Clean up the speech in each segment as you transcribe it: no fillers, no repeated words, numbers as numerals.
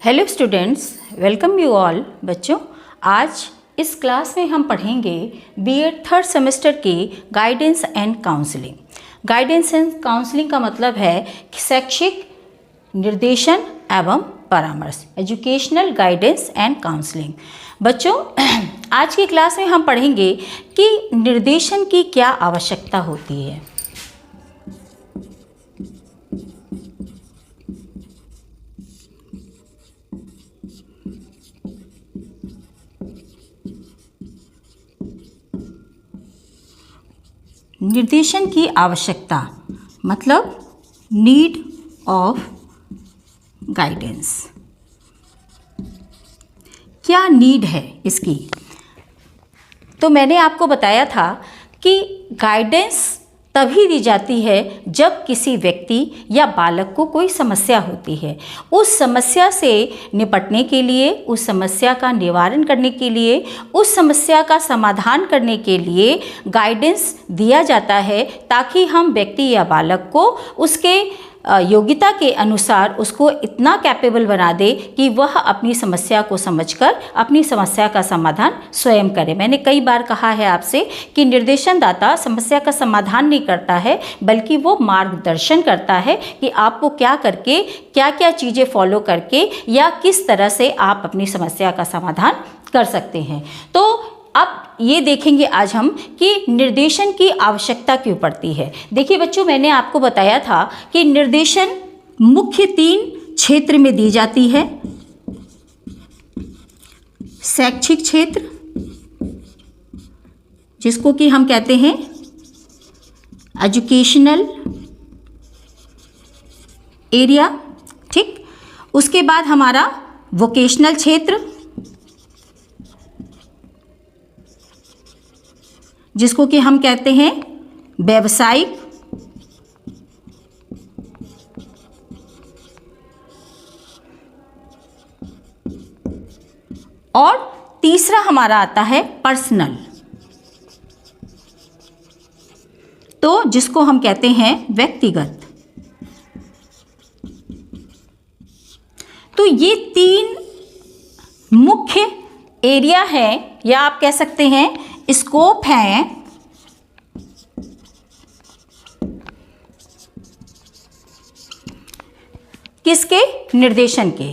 Hello students, welcome you all. बच्चों, आज इस क्लास में हम पढ़ेंगे बीएड थर्ड सेमेस्टर की guidance and counselling. Guidance and counselling का मतलब है कि शैक्षिक निर्देशन एवं परामर्श, एजुकेशनल गाइडेंस एंड काउंसलिंग। बच्चों, आज की क्लास में हम पढ़ेंगे कि निर्देशन की क्या आवश्यकता होती है। निर्देशन की आवश्यकता मतलब नीड ऑफ गाइडेंस। क्या नीड है इसकी? तो मैंने आपको बताया था कि गाइडेंस तभी दी जाती है जब किसी व्यक्ति या बालक को कोई समस्या होती है। उस समस्या से निपटने के लिए, उस समस्या का निवारण करने के लिए, उस समस्या का समाधान करने के लिए गाइडेंस दिया जाता है, ताकि हम व्यक्ति या बालक को उसके योग्यता के अनुसार उसको इतना कैपेबल बना दे कि वह अपनी समस्या को समझकर अपनी समस्या का समाधान स्वयं करे। मैंने कई बार कहा है आपसे कि निर्देशनदाता समस्या का समाधान नहीं करता है, बल्कि वो मार्गदर्शन करता है कि आपको क्या करके, क्या क्या चीज़ें फॉलो करके या किस तरह से आप अपनी समस्या का समाधान कर सकते हैं। तो अब ये देखेंगे आज हम कि निर्देशन की आवश्यकता क्यों पड़ती है। देखिए बच्चों, मैंने आपको बताया था कि निर्देशन मुख्य 3 क्षेत्र में दी जाती है। शैक्षिक क्षेत्र, जिसको कि हम कहते हैं एजुकेशनल एरिया, ठीक। उसके बाद हमारा वोकेशनल क्षेत्र, जिसको कि हम कहते हैं व्यावसायिक, और तीसरा हमारा आता है पर्सनल, तो जिसको हम कहते हैं व्यक्तिगत। तो ये 3 मुख्य एरिया है, या आप कह सकते हैं स्कोप है किसके? निर्देशन के।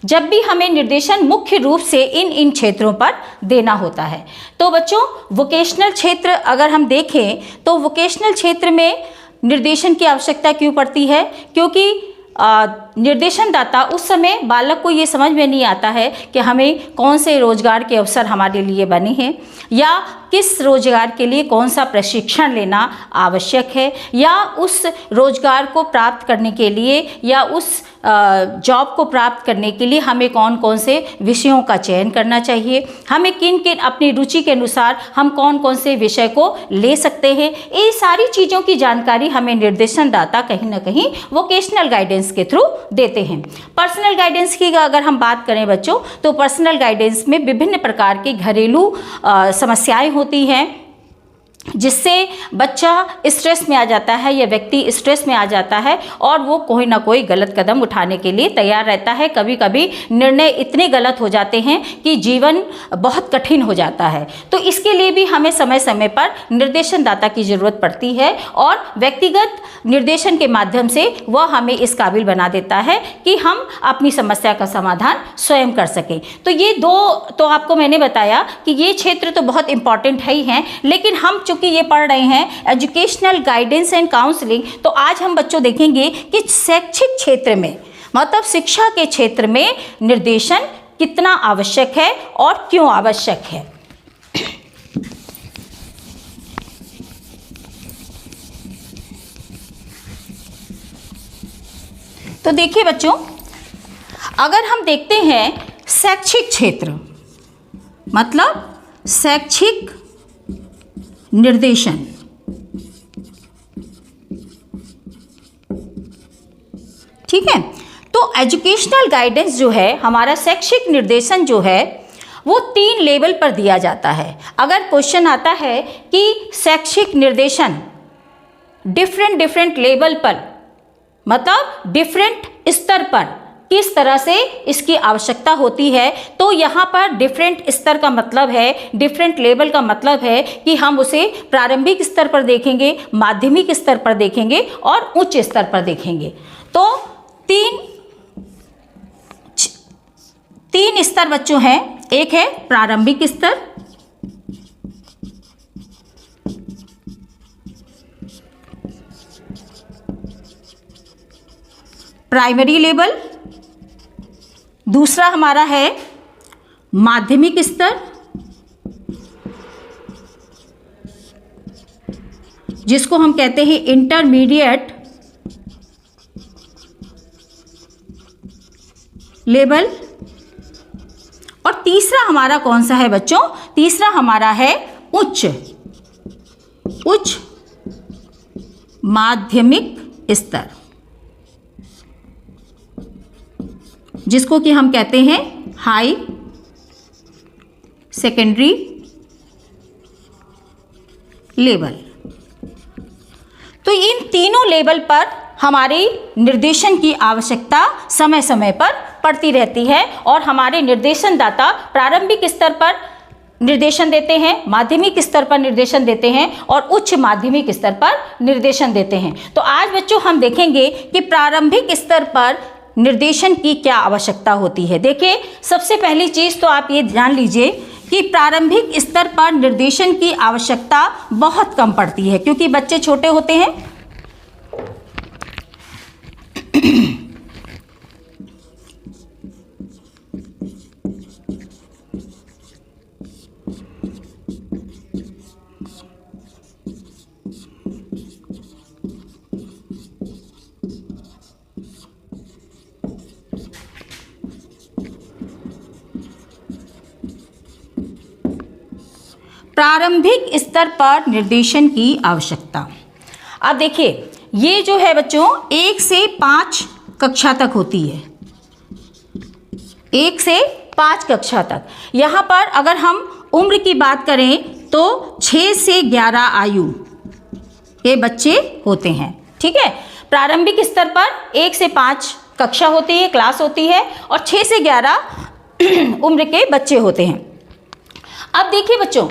जब भी हमें निर्देशन मुख्य रूप से इन क्षेत्रों पर देना होता है। तो बच्चों, वोकेशनल क्षेत्र अगर हम देखें तो वोकेशनल क्षेत्र में निर्देशन की आवश्यकता क्यों पड़ती है? क्योंकि निर्देशनदाता उस समय बालक को ये समझ में नहीं आता है कि हमें कौन से रोजगार के अवसर हमारे लिए बने हैं, या किस रोजगार के लिए कौन सा प्रशिक्षण लेना आवश्यक है, या उस रोजगार को प्राप्त करने के लिए या उस जॉब को प्राप्त करने के लिए हमें कौन कौन से विषयों का चयन करना चाहिए, हमें किन किन अपनी रुचि के अनुसार हम कौन कौन से विषय को ले सकते हैं। ये सारी चीज़ों की जानकारी हमें निर्देशनदाता कहीं ना कहीं वोकेशनल गाइडेंस के थ्रू देते हैं। पर्सनल गाइडेंस की अगर हम बात करें बच्चों, तो पर्सनल गाइडेंस में विभिन्न प्रकार के घरेलू समस्याएं होती हैं, जिससे बच्चा स्ट्रेस में आ जाता है या व्यक्ति स्ट्रेस में आ जाता है और वो कोई ना कोई गलत कदम उठाने के लिए तैयार रहता है। कभी कभी निर्णय इतने गलत हो जाते हैं कि जीवन बहुत कठिन हो जाता है। तो इसके लिए भी हमें समय समय पर निर्देशनदाता की ज़रूरत पड़ती है, और व्यक्तिगत निर्देशन के माध्यम से वह हमें इस काबिल बना देता है कि हम अपनी समस्या का समाधान स्वयं कर सकें। तो ये 2 तो आपको मैंने बताया कि ये क्षेत्र तो बहुत इंपॉर्टेंट है ही हैं, लेकिन हम चूंकि ये पढ़ रहे हैं एजुकेशनल गाइडेंस एंड काउंसलिंग, तो आज हम बच्चों देखेंगे कि शैक्षिक क्षेत्र में, मतलब शिक्षा के क्षेत्र में निर्देशन कितना आवश्यक है और क्यों आवश्यक है। तो देखिए बच्चों, अगर हम देखते हैं शैक्षिक क्षेत्र मतलब शैक्षिक निर्देशन, ठीक है। तो एजुकेशनल गाइडेंस जो है, हमारा शैक्षिक निर्देशन जो है, वो 3 लेवल पर दिया जाता है। अगर क्वेश्चन आता है कि शैक्षिक निर्देशन डिफरेंट लेवल पर, मतलब डिफरेंट स्तर पर किस तरह से इसकी आवश्यकता होती है। तो यहाँ पर डिफरेंट स्तर का मतलब है, डिफरेंट लेवल का मतलब है कि हम उसे प्रारंभिक स्तर पर देखेंगे, माध्यमिक स्तर पर देखेंगे और उच्च स्तर पर देखेंगे। तो तीन स्तर बच्चों हैं। एक है प्रारंभिक स्तर, प्राइमरी लेवल, दूसरा हमारा है माध्यमिक स्तर, जिसको हम कहते हैं इंटरमीडिएट लेवल, और तीसरा हमारा कौन सा है बच्चों? तीसरा हमारा है उच्च माध्यमिक स्तर, जिसको कि हम कहते हैं हाई सेकेंडरी लेवल। तो इन तीनों लेवल पर हमारी निर्देशन की आवश्यकता समय समय पर पड़ती रहती है और हमारे निर्देशनदाता प्रारंभिक स्तर पर निर्देशन देते हैं, माध्यमिक स्तर पर निर्देशन देते हैं और उच्च माध्यमिक स्तर पर निर्देशन देते हैं। तो आज बच्चों हम देखेंगे कि प्रारंभिक स्तर पर निर्देशन की क्या आवश्यकता होती है। देखिए, सबसे पहली चीज़ तो आप ये जान लीजिए कि प्रारंभिक स्तर पर निर्देशन की आवश्यकता बहुत कम पड़ती है, क्योंकि बच्चे छोटे होते हैं। प्रारंभिक स्तर पर निर्देशन की आवश्यकता। अब देखिए, ये जो है बच्चों 1 से 5 कक्षा तक होती है, 1 से 5 कक्षा तक। यहाँ पर अगर हम उम्र की बात करें तो 6 से 11 आयु के बच्चे होते हैं। ठीक है, प्रारंभिक स्तर पर 1 से 5 कक्षा होती है, क्लास होती है, और 6 से 11 उम्र के बच्चे होते हैं। अब देखिए बच्चों,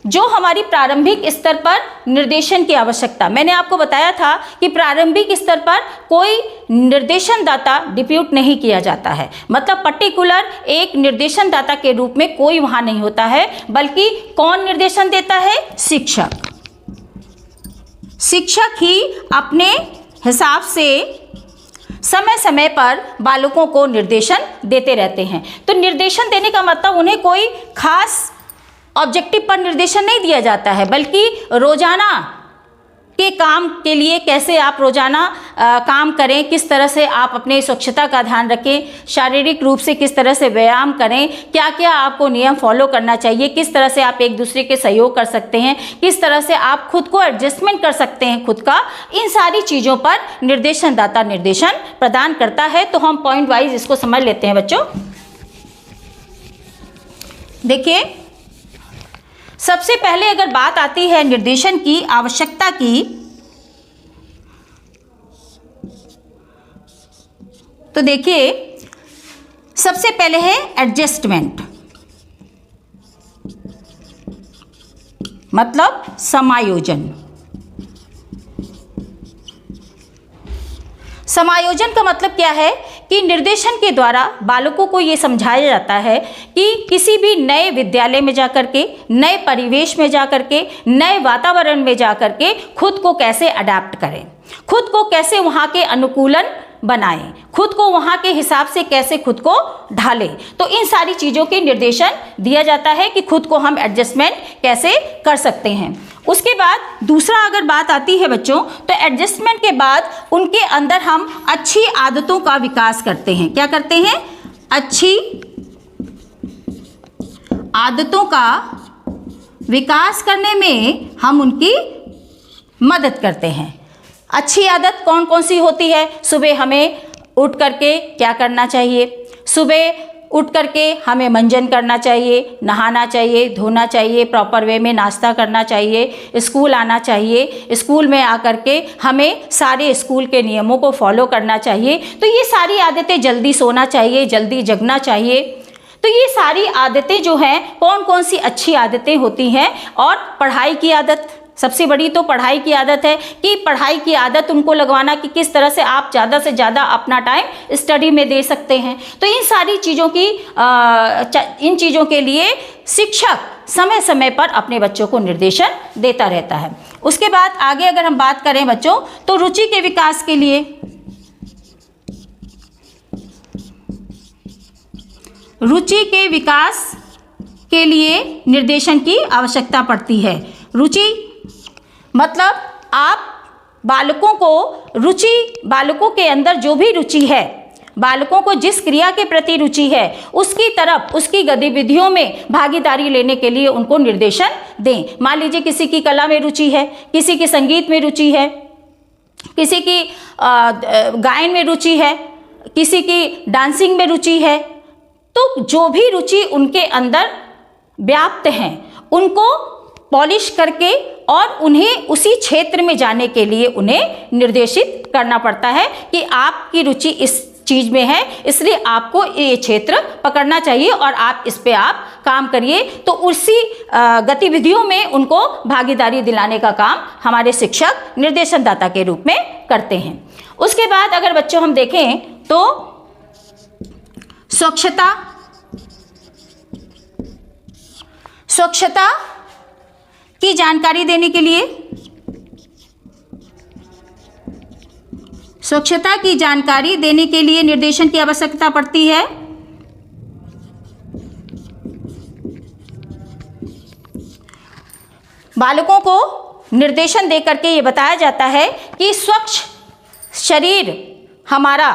जो हमारी प्रारंभिक स्तर पर निर्देशन की आवश्यकता, मैंने आपको बताया था कि प्रारंभिक स्तर पर कोई निर्देशनदाता डिप्यूट नहीं किया जाता है, मतलब पर्टिकुलर एक निर्देशनदाता के रूप में कोई वहाँ नहीं होता है, बल्कि कौन निर्देशन देता है? शिक्षक। शिक्षक ही अपने हिसाब से समय समय पर बालकों को निर्देशन देते रहते हैं। तो निर्देशन देने का मतलब उन्हें कोई खास ऑब्जेक्टिव पर निर्देशन नहीं दिया जाता है, बल्कि रोजाना के काम के लिए कैसे आप रोजाना काम करें, किस तरह से आप अपने स्वच्छता का ध्यान रखें, शारीरिक रूप से किस तरह से व्यायाम करें, क्या क्या आपको नियम फॉलो करना चाहिए, किस तरह से आप एक दूसरे के सहयोग कर सकते हैं, किस तरह से आप खुद को एडजस्टमेंट कर सकते हैं खुद का, इन सारी चीज़ों पर निर्देशनदाता निर्देशन प्रदान करता है। तो हम पॉइंट वाइज इसको समझ लेते हैं बच्चों। देखिए, सबसे पहले अगर बात आती है निर्देशन की आवश्यकता की, तो देखिए सबसे पहले है एडजस्टमेंट, मतलब समायोजन। समायोजन का मतलब क्या है कि निर्देशन के द्वारा बालकों को ये समझाया जाता है कि किसी भी नए विद्यालय में जाकर के, नए परिवेश में जाकर के, नए वातावरण में जाकर के खुद को कैसे अडैप्ट करें, खुद को कैसे वहाँ के अनुकूलन बनाएं, खुद को वहाँ के हिसाब से कैसे खुद को ढालें। तो इन सारी चीज़ों के निर्देशन दिया जाता है कि खुद को हम एडजस्टमेंट कैसे कर सकते हैं। उसके बाद दूसरा अगर बात आती है बच्चों, तो एडजस्टमेंट के बाद उनके अंदर हम अच्छी आदतों का विकास करते हैं। क्या करते हैं? अच्छी आदतों का विकास करने में हम उनकी मदद करते हैं। अच्छी आदत कौन कौन सी होती है? सुबह हमें उठ करके क्या करना चाहिए, सुबह उठ करके हमें मंजन करना चाहिए, नहाना चाहिए, धोना चाहिए, प्रॉपर वे में नाश्ता करना चाहिए, स्कूल आना चाहिए, स्कूल में आकर के हमें सारे स्कूल के नियमों को फॉलो करना चाहिए। तो ये सारी आदतें, जल्दी सोना चाहिए, जल्दी जगना चाहिए। तो ये सारी आदतें जो हैं, कौन कौन सी अच्छी आदतें होती हैं। और पढ़ाई की आदत, सबसे बड़ी तो पढ़ाई की आदत है कि पढ़ाई की आदत उनको लगवाना कि किस तरह से आप ज़्यादा से ज़्यादा अपना टाइम स्टडी में दे सकते हैं। तो इन सारी चीज़ों की इन चीज़ों के लिए शिक्षक समय समय पर अपने बच्चों को निर्देशन देता रहता है। उसके बाद आगे अगर हम बात करें बच्चों, तो रुचि के विकास के लिए, रुचि के विकास के लिए निर्देशन की आवश्यकता पड़ती है। रुचि मतलब आप बालकों को बालकों के अंदर जो भी रुचि है, बालकों को जिस क्रिया के प्रति रुचि है उसकी तरफ, उसकी गतिविधियों में भागीदारी लेने के लिए उनको निर्देशन दें। मान लीजिए किसी की कला में रुचि है, किसी की संगीत में रुचि है, किसी की गायन में रुचि है, किसी की डांसिंग में रुचि है। तो जो भी रुचि उनके अंदर व्याप्त हैं उनको पॉलिश करके और उन्हें उसी क्षेत्र में जाने के लिए उन्हें निर्देशित करना पड़ता है कि आपकी रुचि इस चीज़ में है, इसलिए आपको ये क्षेत्र पकड़ना चाहिए और आप इस पे आप काम करिए। तो उसी गतिविधियों में उनको भागीदारी दिलाने का काम हमारे शिक्षक निर्देशनदाता के रूप में करते हैं। उसके बाद अगर बच्चों हम देखें तो स्वच्छता की जानकारी देने के लिए, स्वच्छता की जानकारी देने के लिए निर्देशन की आवश्यकता पड़ती है। बालकों को निर्देशन देकर के ये बताया जाता है कि स्वच्छ शरीर हमारा,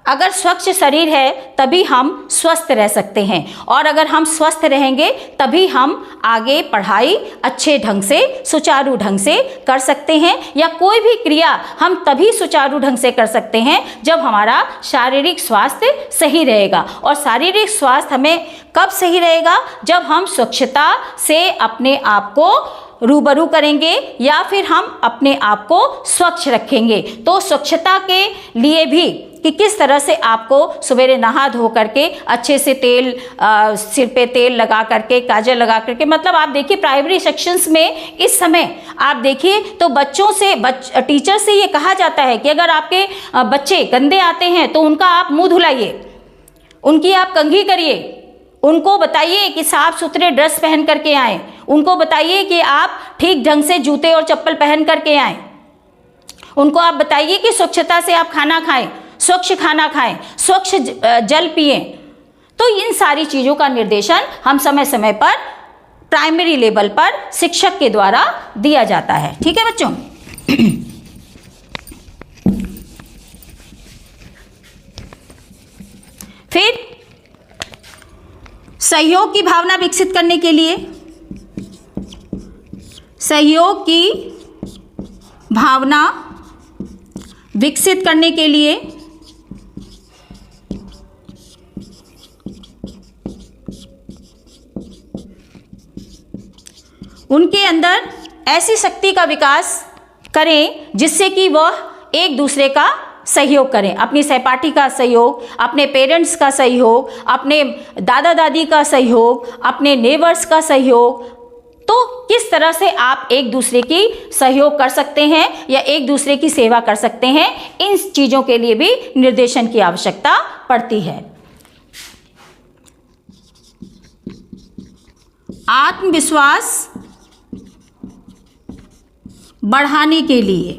अगर स्वच्छ शरीर है तभी हम स्वस्थ रह सकते हैं, और अगर हम स्वस्थ रहेंगे तभी हम आगे पढ़ाई अच्छे ढंग से, सुचारू ढंग से कर सकते हैं, या कोई भी क्रिया हम तभी सुचारू ढंग से कर सकते हैं जब हमारा शारीरिक स्वास्थ्य सही रहेगा। और शारीरिक स्वास्थ्य हमें कब सही रहेगा? जब हम स्वच्छता से अपने आप को रूबरू करेंगे या फिर हम अपने आप को स्वच्छ रखेंगे। तो स्वच्छता के लिए भी कि किस तरह से आपको सवेरे नहा धो करके अच्छे से तेल सिर पे तेल लगा करके, काजल लगा करके, मतलब आप देखिए प्राइमरी सेक्शंस में इस समय आप देखिए तो बच्चों से टीचर से ये कहा जाता है कि अगर आपके बच्चे गंदे आते हैं तो उनका आप मुंह धुलाइए, उनकी आप कंघी करिए, उनको बताइए कि साफ सुथरे ड्रेस पहन करके आएँ, उनको बताइए कि आप ठीक ढंग से जूते और चप्पल पहन करके आएँ, उनको आप बताइए कि स्वच्छता से आप खाना खाएं, स्वच्छ खाना खाएं, स्वच्छ जल पिएं। तो इन सारी चीज़ों का निर्देशन हम समय समय पर प्राइमरी लेवल पर शिक्षक के द्वारा दिया जाता है। ठीक है बच्चों। फिर सहयोग की भावना विकसित करने के लिए, सहयोग की भावना विकसित करने के लिए उनके अंदर ऐसी शक्ति का विकास करें जिससे कि वह एक दूसरे का सहयोग करें, अपनी सहपाठी का सहयोग, अपने पेरेंट्स का सहयोग, अपने दादा दादी का सहयोग, अपने नेबर्स का सहयोग। तो किस तरह से आप एक दूसरे की सहयोग कर सकते हैं या एक दूसरे की सेवा कर सकते हैं, इन चीज़ों के लिए भी निर्देशन की आवश्यकता पड़ती है। आत्मविश्वास बढ़ाने के लिए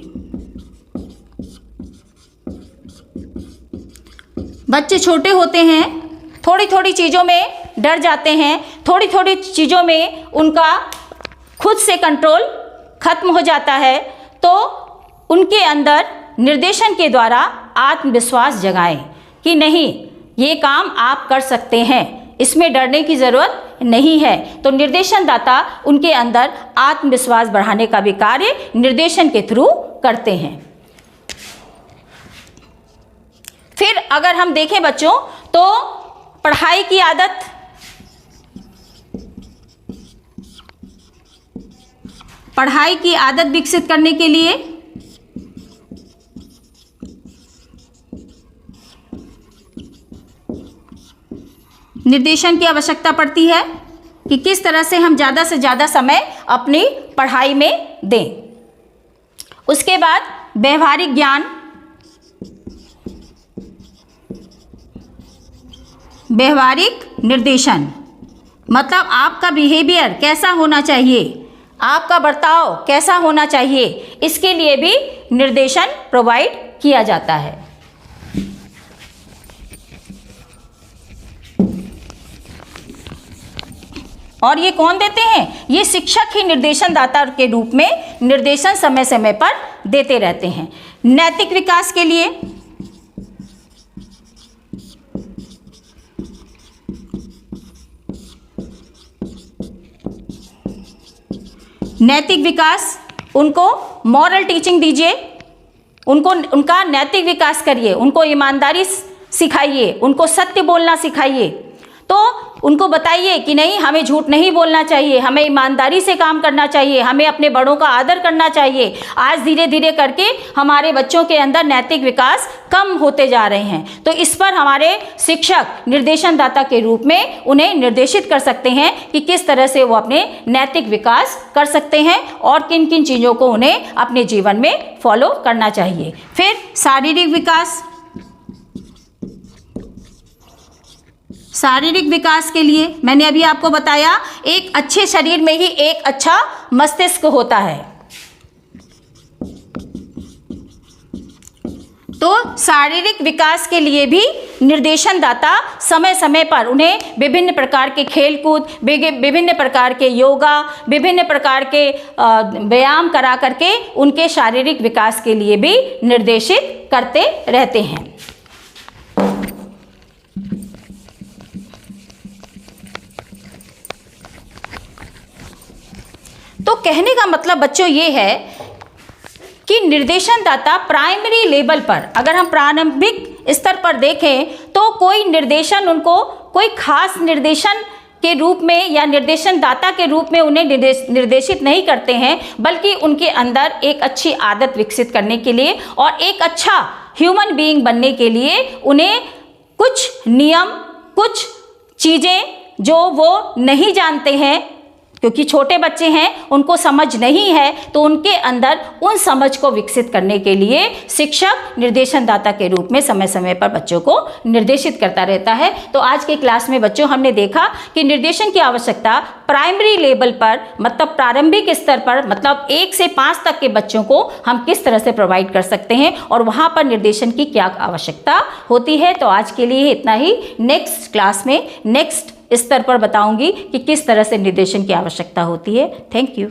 बच्चे छोटे होते हैं, थोड़ी थोड़ी चीज़ों में डर जाते हैं, थोड़ी थोड़ी चीज़ों में उनका खुद से कंट्रोल खत्म हो जाता है। तो उनके अंदर निर्देशन के द्वारा आत्मविश्वास जगाएं कि नहीं, ये काम आप कर सकते हैं, इसमें डरने की ज़रूरत नहीं है। तो निर्देशनदाता उनके अंदर आत्मविश्वास बढ़ाने का भी कार्य निर्देशन के थ्रू करते हैं। फिर अगर हम देखें बच्चों तो पढ़ाई की आदत, पढ़ाई की आदत विकसित करने के लिए निर्देशन की आवश्यकता पड़ती है कि किस तरह से हम ज़्यादा से ज़्यादा समय अपनी पढ़ाई में दें। उसके बाद व्यवहारिक ज्ञान, व्यवहारिक निर्देशन मतलब आपका बिहेवियर कैसा होना चाहिए, आपका बर्ताव कैसा होना चाहिए, इसके लिए भी निर्देशन प्रोवाइड किया जाता है। और ये कौन देते हैं? ये शिक्षक ही निर्देशनदाता के रूप में निर्देशन समय समय पर देते रहते हैं। नैतिक विकास के लिए नैतिक विकास, उनको मॉरल टीचिंग दीजिए, उनको उनका नैतिक विकास करिए, उनको ईमानदारी सिखाइए, उनको सत्य बोलना सिखाइए। तो उनको बताइए कि नहीं, हमें झूठ नहीं बोलना चाहिए, हमें ईमानदारी से काम करना चाहिए, हमें अपने बड़ों का आदर करना चाहिए। आज धीरे धीरे करके हमारे बच्चों के अंदर नैतिक विकास कम होते जा रहे हैं, तो इस पर हमारे शिक्षक निर्देशनदाता के रूप में उन्हें निर्देशित कर सकते हैं कि किस तरह से वो अपने नैतिक विकास कर सकते हैं और किन किन चीज़ों को उन्हें अपने जीवन में फॉलो करना चाहिए। फिर शारीरिक विकास, शारीरिक विकास के लिए मैंने अभी आपको बताया एक अच्छे शरीर में ही एक अच्छा मस्तिष्क होता है। तो शारीरिक विकास के लिए भी निर्देशनदाता समय समय पर उन्हें विभिन्न प्रकार के खेलकूद, विभिन्न प्रकार के योगा, विभिन्न प्रकार के व्यायाम करा करके उनके शारीरिक विकास के लिए भी निर्देशित करते रहते हैं। तो कहने का मतलब बच्चों ये है कि निर्देशनदाता प्राइमरी लेवल पर, अगर हम प्रारंभिक स्तर पर देखें तो कोई निर्देशन उनको कोई खास निर्देशन के रूप में या निर्देशनदाता के रूप में उन्हें निर्देशित नहीं करते हैं, बल्कि उनके अंदर एक अच्छी आदत विकसित करने के लिए और एक अच्छा ह्यूमन बीइंग बनने के लिए उन्हें कुछ नियम, कुछ चीज़ें जो वो नहीं जानते हैं, क्योंकि छोटे बच्चे हैं, उनको समझ नहीं है, तो उनके अंदर उन समझ को विकसित करने के लिए शिक्षक निर्देशनदाता के रूप में समय समय पर बच्चों को निर्देशित करता रहता है। तो आज के क्लास में बच्चों हमने देखा कि निर्देशन की आवश्यकता प्राइमरी लेवल पर, मतलब प्रारंभिक स्तर पर, मतलब 1 से 5 तक के बच्चों को हम किस तरह से प्रोवाइड कर सकते हैं और वहाँ पर निर्देशन की क्या आवश्यकता होती है। तो आज के लिए इतना ही। नेक्स्ट क्लास में नेक्स्ट स्तर पर बताऊंगी कि किस तरह से निर्देशन की आवश्यकता होती है। Thank you.